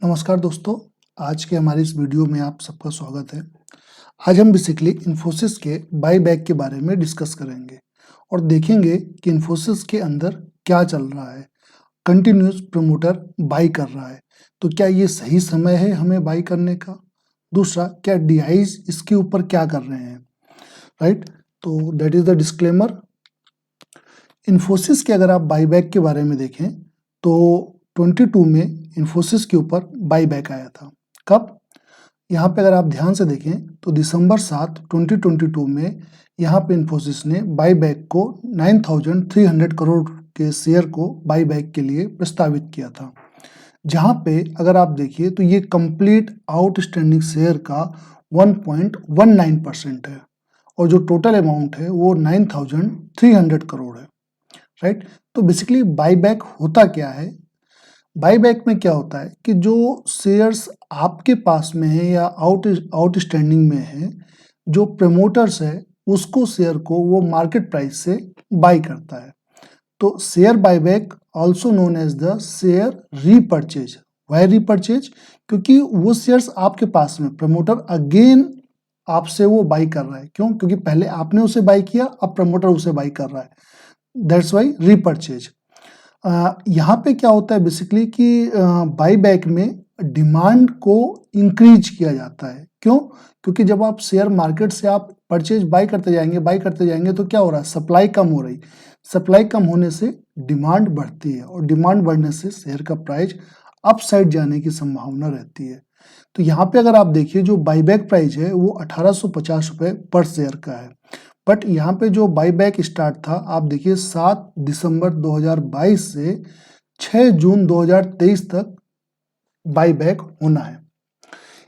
नमस्कार दोस्तों, आज के हमारी इस वीडियो में आप सबका स्वागत है। आज हम बेसिकली इन्फोसिस के बाई बैक के बारे में डिस्कस करेंगे और देखेंगे कि इन्फोसिस के अंदर क्या चल रहा है। कंटिन्यूस प्रमोटर बाई कर रहा है, तो क्या ये सही समय है हमें बाई करने का? दूसरा, क्या डीआईज इसके ऊपर क्या कर रहे हैं, राइट? तो that is the disclaimer. Infosys के अगर आप बाई बैक के बारे में देखें तो 22 में इन्फोसिस के ऊपर बाई बैक आया था। कब? यहाँ पे अगर आप ध्यान से देखें तो दिसंबर 7, 2022 में यहाँ पे इन्फोसिस ने बाई बैक को 9,300 करोड़ के शेयर को बाई बैक के लिए प्रस्तावित किया था, जहाँ पे अगर आप देखिए तो ये कंप्लीट आउटस्टैंडिंग शेयर का 1.19% है और जो टोटल अमाउंट है वो 9,300 करोड़ है, राइट? तो बेसिकली बाई बैक होता क्या है? बाई बैक में क्या होता है कि जो शेयर्स आपके पास में है या आउटस्टैंडिंग में है, जो प्रमोटर्स है उसको शेयर को वो मार्केट प्राइस से बाई करता है। तो share buyback also known as the share repurchase. Why repurchase? क्योंकि वो शेयर्स आपके पास में, प्रमोटर अगेन आपसे वो बाई कर रहा है। क्यों? क्योंकि पहले आपने उसे बाई किया, अब प्रमोटर उसे बाई कर रहा है। That's why repurchase. यहाँ पे क्या होता है बेसिकली कि बाई बैक में डिमांड को इंक्रीज किया जाता है। क्यों? क्योंकि जब आप शेयर मार्केट से आप परचेज बाई करते जाएंगे तो क्या हो रहा है? सप्लाई कम हो रही। सप्लाई कम होने से डिमांड बढ़ती है और डिमांड बढ़ने से शेयर का प्राइस अपसाइड जाने की संभावना रहती है। तो यहाँ पे अगर आप देखिए जो बाईबैक प्राइस है वो 1850 रुपए पर शेयर का है। बट यहाँ पे जो बाईबैक स्टार्ट था, आप देखिए 7 दिसंबर 2022 से 6 जून 2023 तक बाईबैक होना है।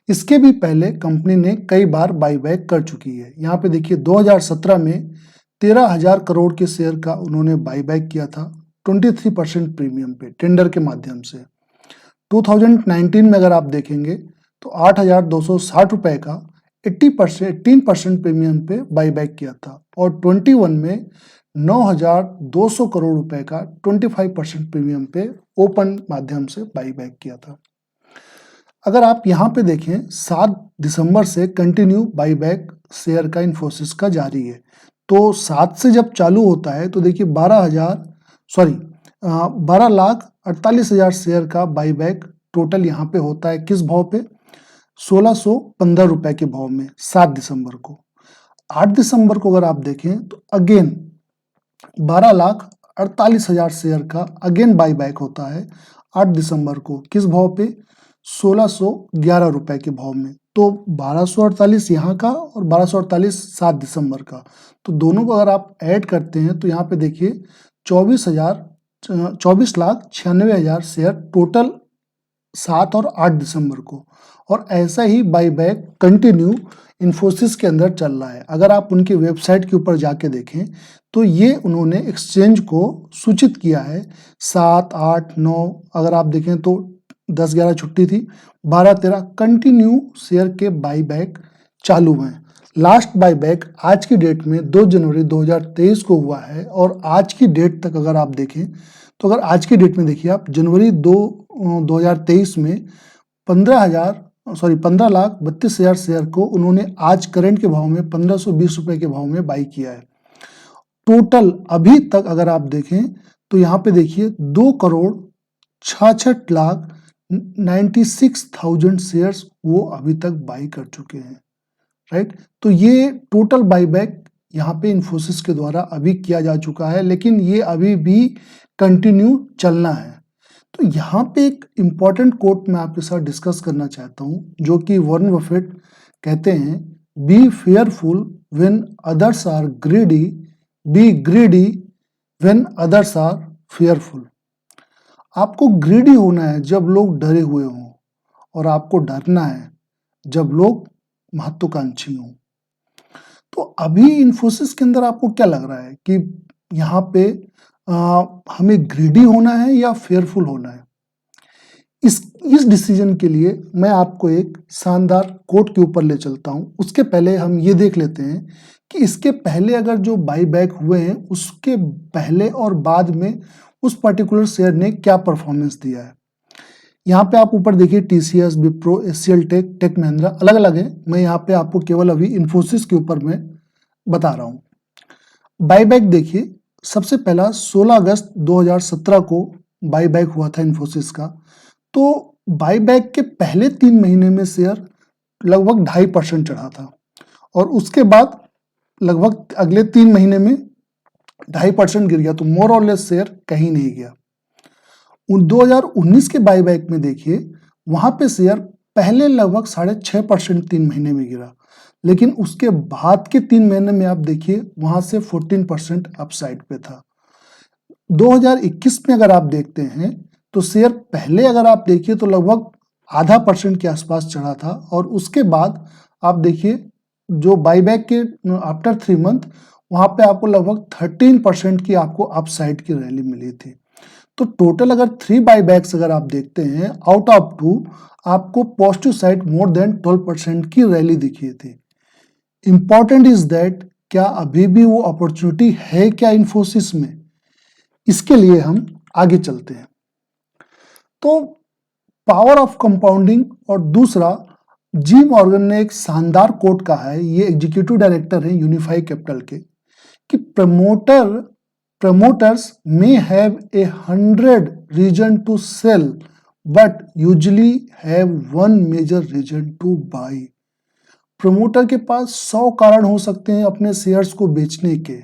इसके भी पहले कंपनी ने कई बार बाईबैक कर चुकी है। यहाँ पे देखिए 2017 में 13,000 करोड़ के शेयर का उन्होंने बाईबैक किया था 23% प्रीमियम पे टेंडर के माध्यम से। 2019 में अगर आप देखेंगे तो 8,260 रुपए का 18% प्रीमियम पे बाईबैक किया था और 21 में 9,200 करोड़ रुपए का 25% प्रीमियम पे ओपन माध्यम से बाईबैक किया था। अगर आप यहाँ पे देखें 7 दिसंबर से कंटिन्यू बाईबैक शेयर का इन्फोसिस का जारी है। तो 7 से जब चालू होता है तो देखिए 12,48,000 शेयर का बाईबैक टोटल यहाँ पे होता है। किस भाव पे? 1,615 रुपए के भाव में 7 दिसंबर को। 8 दिसंबर को अगर आप देखें तो अगेन 12,48,000 शेयर का अगेन बाईबैक होता है 8 दिसंबर को। किस भाव पे? 1,611 रुपए के भाव में। तो 1,248 यहाँ का और 1,248 7 दिसंबर का, तो दोनों को अगर आप ऐड करते हैं तो यहाँ पे देखिए 24,96,000 शेयर टोटल 7 और 8 दिसंबर को। और ऐसा ही बाईबैक कंटिन्यू इन्फोसिस के अंदर चल रहा है। अगर आप उनकी वेबसाइट के ऊपर जाके देखें तो ये उन्होंने एक्सचेंज को सूचित किया है 7, 8, 9, अगर आप देखें तो 10, 11 छुट्टी थी, 12, 13 कंटिन्यू शेयर के बाईबैक चालू हैं। लास्ट बाईबैक आज की डेट में 2 जनवरी 2023 को हुआ है और आज की डेट तक अगर आप देखें तो अगर आज की डेट में देखिए आप जनवरी 2023 में 15,32,000 शेयर को उन्होंने आज करंट के भाव में 1,520 रुपए के भाव में बाई किया है। टोटल अभी तक अगर आप देखें तो यहाँ पे देखिए 2,66,96,000 शेयर्स वो अभी तक बाई कर चुके हैं, राइट? तो ये टोटल बाईबैक यहाँ पे इन्फोसिस के द्वारा अभी किया जा चुका है, लेकिन ये अभी भी कंटिन्यू चलना है। तो यहाँ पे एक इम्पॉर्टेंट कोट मैं आपके साथ डिस्कस करना चाहता हूँ, जो कि वॉरेन बफेट कहते हैं, be fearful when others are greedy, be greedy when others are fearful. आपको ग्रीडी होना है जब लोग डरे हुए हों और आपको डरना है जब लोग महत्वाकांक्षी हों। तो अभी इन्फोसिस के अंदर आपको क्या लग रहा है कि यहाँ पे हमें ग्रीडी होना है या फेयरफुल होना है? इस डिसीजन के लिए मैं आपको एक शानदार कोट के ऊपर ले चलता हूँ। उसके पहले हम ये देख लेते हैं कि इसके पहले अगर जो बाईबैक हुए हैं उसके पहले और बाद में उस पर्टिकुलर शेयर ने क्या परफॉर्मेंस दिया है। यहाँ पे आप ऊपर देखिए TCS, Wipro, HCL tech, tech Mahindra अलग अलग है। मैं यहाँ पे आपको केवल अभी इन्फोसिस के ऊपर मैं बता रहा हूँ। बाईबैक देखिए, सबसे पहला 16 अगस्त 2017 को बाईबैक हुआ था इन्फोसिस का। तो बाईबैक के पहले 3 महीने में शेयर लगभग 2.5% चढ़ा था और उसके बाद लगभग अगले 3 महीने में 2.5% गिर गया। तो मोर और लेस शेयर कहीं नहीं गया। 2019 के बाईबैक में देखिए, वहां पे शेयर पहले लगभग 6.5% 3 महीने में गिरा, लेकिन उसके बाद के 3 महीने में आप देखिए वहां से 14% अपसाइड पे था। 2021 में अगर आप देखते हैं तो शेयर पहले अगर आप देखिए तो लगभग 0.5% के आसपास चढ़ा था और उसके बाद आप देखिए जो बाईबैक के आफ्टर 3 मंथ वहां पे आपको लगभग 13% की आपको अपसाइड की रैली मिली थी। तो टोटल अगर 3 बाईबैक्स अगर आप देखते हैं आउट ऑफ 2 आपको पॉजिटिव साइड मोर देन 12% की रैली दिखी थी। इंपॉर्टेंट इज दैट क्या अभी भी वो अपॉर्चुनिटी है क्या इन्फोसिस में, इसके लिए हम आगे चलते हैं। तो पावर ऑफ कंपाउंडिंग और दूसरा जी मॉर्गन ने एक शानदार कोट कहा है, ये एग्जीक्यूटिव डायरेक्टर है यूनिफाई कैपिटल के, कि promoters may have 100 reason to sell but usually have one major reason to buy। Promoter के पास 100 कारण हो सकते हैं अपने शेयर्स को बेचने के,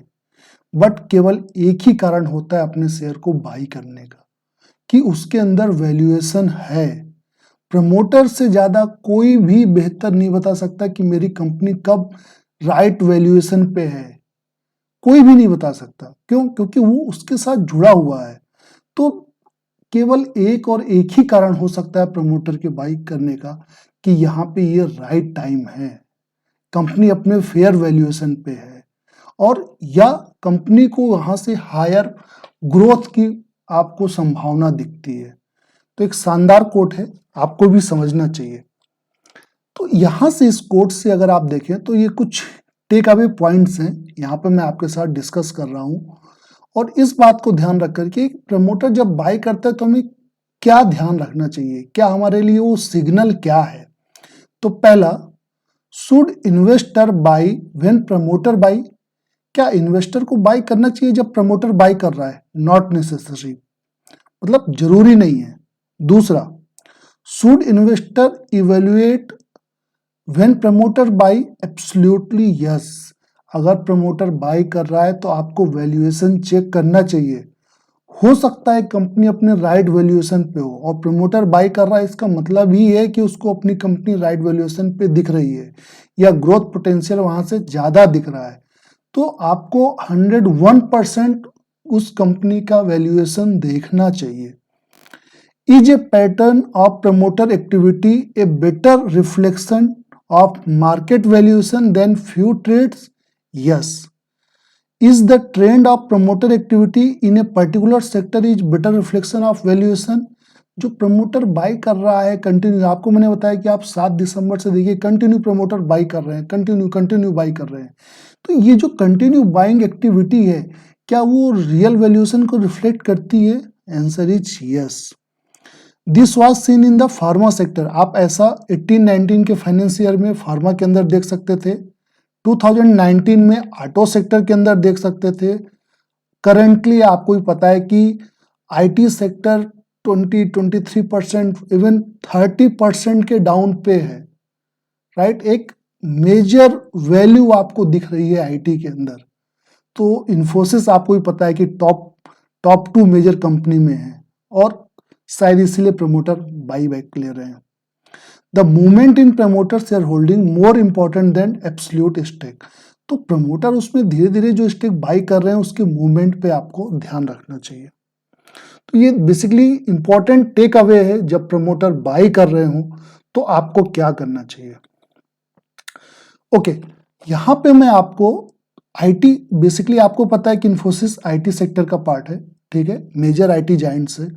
बट केवल एक ही कारण होता है अपने शेयर को बाई करने का, कि उसके अंदर वैल्यूएशन है। प्रमोटर से ज्यादा कोई भी बेहतर नहीं बता सकता कि मेरी कंपनी कब राइट वैल्यूएशन पे है, कोई भी नहीं बता सकता। क्यों? क्योंकि वो उसके साथ जुड़ा हुआ है। तो केवल एक और एक ही कारण हो सकता है प्रमोटर के बाई करने का, कि यहाँ पे ये राइट टाइम है, कंपनी अपने फेयर वैल्यूएशन पे है, और या कंपनी को वहां से हायर ग्रोथ की आपको संभावना दिखती है। तो एक शानदार कोट है, आपको भी समझना चाहिए। तो यहां से इस कोट से अगर आप देखें तो ये कुछ टेक अवे पॉइंट्स हैं, यहाँ पे मैं आपके साथ डिस्कस कर रहा हूं। और इस बात को ध्यान रख करके प्रमोटर जब बाय करता है तो हमें क्या ध्यान रखना चाहिए, क्या हमारे लिए वो सिग्नल क्या है। तो पहला, should investor buy when promoter buy, क्या इन्वेस्टर को बाय करना चाहिए जब प्रमोटर बाय कर रहा है? नॉट नेसेसरी, मतलब जरूरी नहीं है। दूसरा, should investor evaluate when promoter buy? Absolutely yes. अगर प्रमोटर बाय कर रहा है तो आपको वैल्यूएशन चेक करना चाहिए। हो सकता है कंपनी अपने राइट वैल्यूएशन पे हो और प्रमोटर बाय कर रहा है, इसका मतलब ही है कि उसको अपनी कंपनी राइट वैल्यूएशन पे दिख रही है या ग्रोथ पोटेंशियल वहां से ज्यादा दिख रहा है। तो आपको 101% उस कंपनी का वैल्यूएशन देखना चाहिए। Is a pattern of promoter activity a better reflection of market valuation than few trades? Yes. Is the trend of promoter activity in a particular sector is better reflection of valuation? जो promoter by कर रहा है continue, आपको मैंने बताया कि आप 7 दिसंबर से देखिए कंटिन्यू प्रमोटर बाई कर रहे हैं, कंटिन्यू बाई कर रहे हैं। तो ये जो कंटिन्यू बाइंग एक्टिविटी है, क्या वो रियल वैल्यूएशन को रिफ्लेक्ट करती है? Answer is yes. This was seen in the pharma sector. आप ऐसा 18-19 के फाइनेंस ईयर में फार्मा के अंदर देख सकते थे, 2019 में ऑटो सेक्टर के अंदर देख सकते थे। करंटली आपको भी पता है कि आईटी सेक्टर 20-23%, इवन 30% के डाउन पे है, राइट। एक मेजर वैल्यू आपको दिख रही है आईटी के अंदर। तो इन्फोसिस आपको भी पता है कि टॉप 2 मेजर कंपनी में है और शायद इसलिए प्रमोटर बाई बैक ले रहे हैं। The movement in promoter share holding more important than absolute stake. तो प्रमोटर उसमें धीरे धीरे जो स्टेक बाई कर रहे हैं उसके मूवमेंट पे आपको ध्यान रखना चाहिए। तो ये बेसिकली इंपॉर्टेंट टेक अवे है, जब प्रमोटर बाई कर रहे हो तो आपको क्या करना चाहिए। ओके, यहां पे मैं आपको आईटी, बेसिकली आपको पता है कि इन्फोसिस आईटी सेक्टर का पार्ट है। ठीक है, मेजर आईटी जायंट्स है।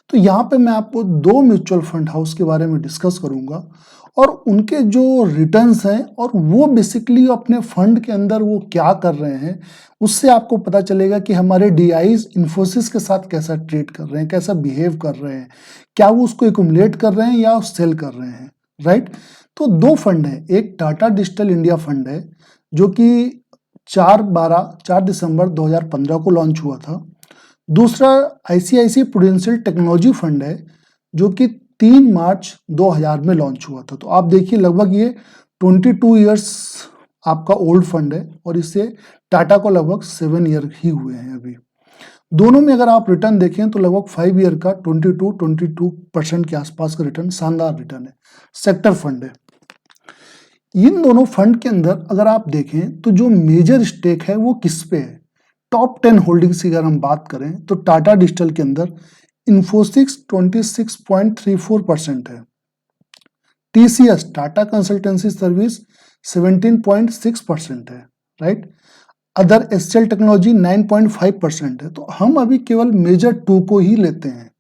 तो यहाँ पे मैं आपको दो म्यूचुअल फंड हाउस के बारे में डिस्कस करूंगा और उनके जो रिटर्न्स हैं और वो बेसिकली अपने फंड के अंदर वो क्या कर रहे हैं, उससे आपको पता चलेगा कि हमारे डीआईज इन्फोसिस के साथ कैसा ट्रेड कर रहे हैं, कैसा बिहेव कर रहे हैं, क्या वो उसको एक्युमुलेट कर रहे हैं या सेल कर रहे हैं, राइट। तो दो फंड है, एक टाटा डिजिटल इंडिया फंड है जो कि 4 दिसंबर 2015 को लॉन्च हुआ था। दूसरा आईसीआईसी प्रूडेंशियल टेक्नोलॉजी फंड है जो कि 3 मार्च 2000 में लॉन्च हुआ था। तो आप देखिए लगभग ये 22 इयर्स आपका ओल्ड फंड है और इससे टाटा को लगभग 7 ईयर ही हुए हैं अभी। दोनों में अगर आप रिटर्न देखें तो लगभग 5 ईयर का 22% के आसपास का रिटर्न, शानदार रिटर्न है। सेक्टर फंड है। इन दोनों फंड के अंदर अगर आप देखें तो जो मेजर स्टेक है वो किस पे है, टॉप 10 होल्डिंग्स की अगर हम बात करें तो टाटा डिजिटल के अंदर इन्फोसिस 26.34% है, टीसीएस टाटा कंसल्टेंसी सर्विस 17.6% है, राइट। अदर एसएल टेक्नोलॉजी 9.5% है। तो हम अभी केवल मेजर 2 को ही लेते हैं।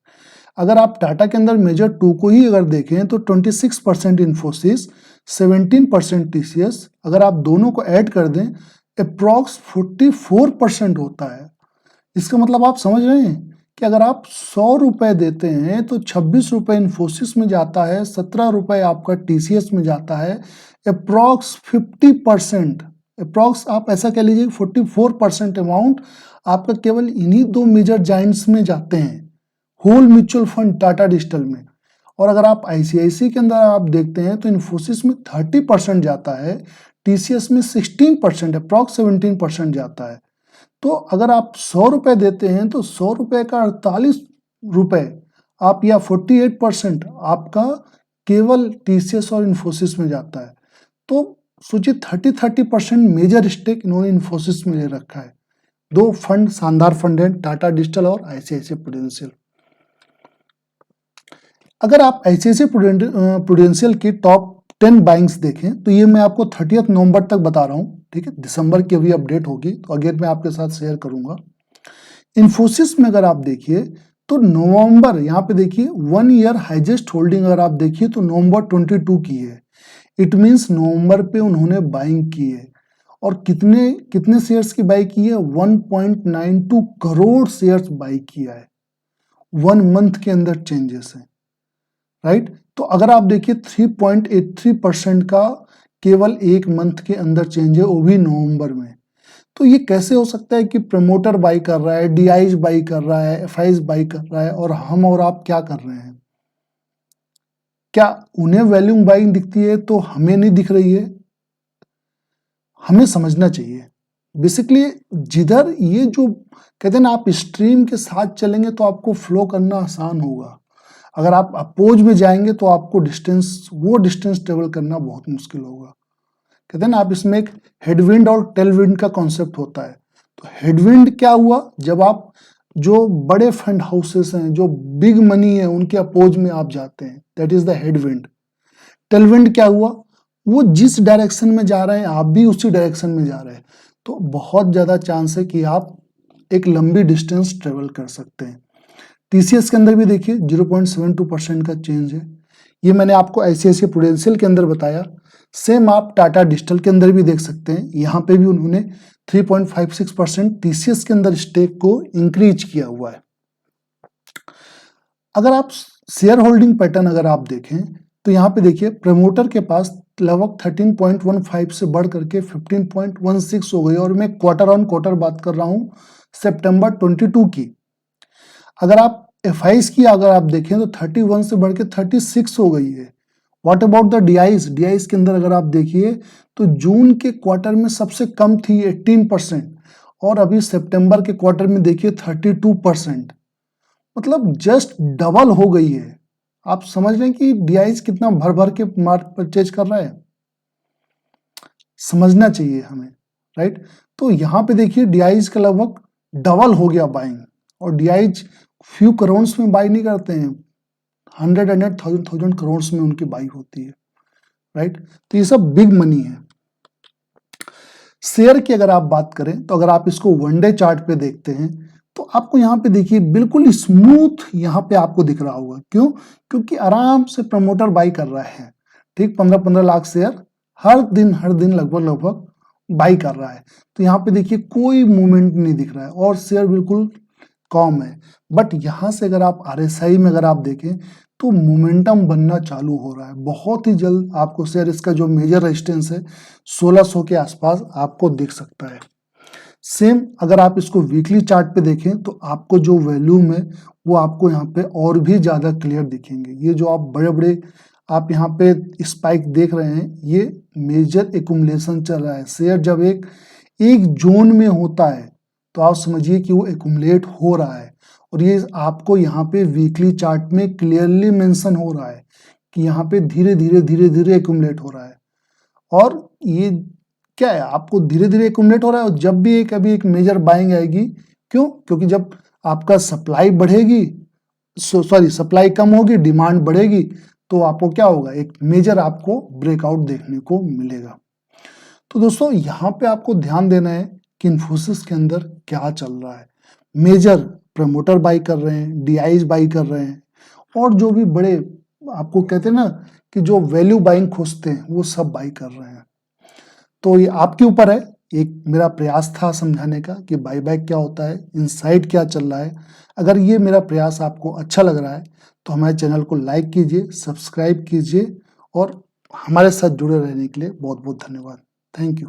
अगर आप टाटा के अंदर मेजर 2 को ही अगर देखें तो 26% इन्फोसिस, 17% टीसीएस, अगर आप दोनों को ऐड कर दें अप्रॉक्स 44% होता है। इसका मतलब आप समझ रहे हैं कि अगर आप 100 रुपए देते हैं तो 26 रुपए इन्फोसिस में जाता है, 17 रुपए आपका टीसीएस में जाता है, अप्रॉक्स 50%, अप्रॉक्स आप ऐसा कह लीजिए 44% अमाउंट आपका केवल इन्हीं दो मेजर जाइंट्स में जाते हैं, whole mutual fund Tata digital में। और अगर आप आईसीआईसी के अंदर आप देखते हैं तो इन्फोसिस में 30% जाता है, टीसीएस में 16%, अप्रॉक्स 17% जाता है। तो अगर आप 100 रुपए देते हैं तो 100 रुपए का 48 रुपए आप या 48% आपका केवल टीसीएस और इन्फोसिस में जाता है। तो सोचिए 30% मेजर स्टेक इन्होंने इन्फोसिस में ले रखा है। दो फंड शानदार फंड है, टाटा डिजिटल और आईसीआईसीआई प्रूडेंशियल। अगर आप आईसीआईसीआई प्रूडेंशियल की टॉप 10 बाइंग्स देखें तो ये मैं आपको 30 नवंबर तक बता रहा हूँ, ठीक है। दिसंबर की अभी अपडेट होगी तो अगेन मैं आपके साथ शेयर करूंगा। इन्फोसिस में अगर आप देखिए तो नवंबर, यहाँ पे देखिए 1 ईयर हाईएस्ट होल्डिंग अगर आप देखिए तो नवंबर 22 की है। इट मींस नवंबर पे उन्होंने बाइंग की है और कितने कितने शेयर्स की बाई की है, 1.92 करोड़ शेयर्स बाई किया है। 1 मंथ के अंदर चेंजेस है, राइट। तो अगर आप देखिए 3.83% का केवल 1 मंथ के अंदर चेंज है, वो भी नवंबर में। तो ये कैसे हो सकता है कि प्रमोटर बाई कर रहा है, डीआईज बाई कर रहा है, एफआईज बाई कर रहा है और हम और आप क्या कर रहे हैं? क्या उन्हें वैल्यूम बाइंग दिखती है तो हमें नहीं दिख रही है? हमें समझना चाहिए बेसिकली, जिधर ये जो कहते हैं ना आप स्ट्रीम के साथ चलेंगे तो आपको फ्लो करना आसान होगा। अगर आप अपोज में जाएंगे तो आपको वो डिस्टेंस ट्रेवल करना बहुत मुश्किल होगा। कहते हैं ना आप इसमें एक हेडविंड और टेलविंड का कॉन्सेप्ट होता है। तो हेडविंड क्या हुआ, जब आप जो बड़े फंड हाउसेस हैं, जो बिग मनी है, उनके अपोज में आप जाते हैं, that is the headwind. Tailwind क्या हुआ, वो जिस डायरेक्शन में जा रहे हैं आप भी उसी डायरेक्शन में जा रहे हैं। तो बहुत ज्यादा चांस है कि आप एक लंबी डिस्टेंस ट्रेवल कर सकते हैं। टीसीएस के अंदर भी देखिए 0.72% का चेंज है। ये मैंने आपको आईसीआईसीआई प्रूडेंशियल के अंदर बताया। सेम आप टाटा डिजिटल के अंदर भी देख सकते हैं, यहाँ पे भी उन्होंने 3.56% टीसीएस के अंदर स्टेक को इंक्रीज किया हुआ है। अगर आप शेयर होल्डिंग पैटर्न अगर आप देखें तो यहाँ पे देखिए प्रमोटर के पास लगभग 13.15 से बढ़ करके 15.16 हो गई, और मैं क्वार्टर ऑन क्वार्टर बात कर रहा हूँ सितंबर 22 की। अगर आप एफआईज की अगर आप देखें तो 31 से बढ़ के 36 हो गई है। What about the DIs, DIs के अंदर अगर आप देखिए तो जून के क्वार्टर में सबसे कम थी 18% और अभी सितंबर के क्वार्टर में देखिए 32%, मतलब जस्ट डबल हो गई है। आप समझ रहे हैं कि डीआईज कितना भर भर के मार्केट परचेज कर रहा है, समझना चाहिए हमें, राइट। तो यहाँ पे देखिए डीआईज का लगभग डबल हो गया बाइंग, और डीआईज फ्यू करोड़ में बाई नहीं करते हैं, 100 करोड़ में उनकी बाई होती है, राइट। तो ये सब बिग मनी है। शेयर की अगर आप बात करें तो अगर आप इसको 1 डे चार्ट पे देखते हैं तो आपको यहाँ पे देखिए बिल्कुल स्मूथ यहाँ पे आपको दिख रहा होगा। क्यों? क्योंकि आराम से प्रमोटर बाई कर रहा है, ठीक, 15-15 लाख शेयर हर दिन लगभग बाई कर रहा है। तो यहाँ पे देखिए कोई मूवमेंट नहीं दिख रहा है और शेयर बिल्कुल कॉम है। बट यहाँ से अगर आप RSI में अगर आप देखें तो मोमेंटम बनना चालू हो रहा है। बहुत ही जल्द आपको शेयर, इसका जो मेजर रेजिस्टेंस है 1600 के आसपास आपको दिख सकता है। सेम अगर आप इसको वीकली चार्ट पे देखें तो आपको जो वॉल्यूम है वो आपको यहाँ पे और भी ज्यादा क्लियर दिखेंगे। ये जो आप बड़े बड़े आप यहाँ पे स्पाइक देख रहे हैं, ये मेजर एकुमुलेशन चल रहा है। शेयर जब एक जोन में होता है तो आप समझिए कि वो एकुमुलेट हो रहा है, और ये आपको यहाँ पे वीकली चार्ट में क्लियरली मेंशन हो रहा है कि यहाँ पे धीरे धीरे एकुमुलेट हो रहा है। और ये क्या है, आपको धीरे धीरे एकुमुलेट हो रहा है। और जब भी अभी एक मेजर बाइंग आएगी, क्यों? क्योंकि जब आपका सप्लाई बढ़ेगी, सप्लाई कम होगी, डिमांड बढ़ेगी, तो आपको क्या होगा, एक मेजर आपको ब्रेकआउट देखने को मिलेगा। तो दोस्तों यहाँ पे आपको ध्यान देना है कि इन्फोसिस के अंदर क्या चल रहा है। मेजर प्रमोटर बाई कर रहे हैं, DIs बाई कर रहे हैं, और जो भी बड़े आपको कहते हैं ना कि जो वैल्यू बाइंग खोजते हैं वो सब बाई कर रहे हैं। तो ये आपके ऊपर है। एक मेरा प्रयास था समझाने का कि बाईबैक क्या होता है, इनसाइड क्या चल रहा है। अगर ये मेरा प्रयास आपको अच्छा लग रहा है तो हमारे चैनल को लाइक कीजिए, सब्सक्राइब कीजिए, और हमारे साथ जुड़े रहने के लिए बहुत बहुत धन्यवाद। Thank you.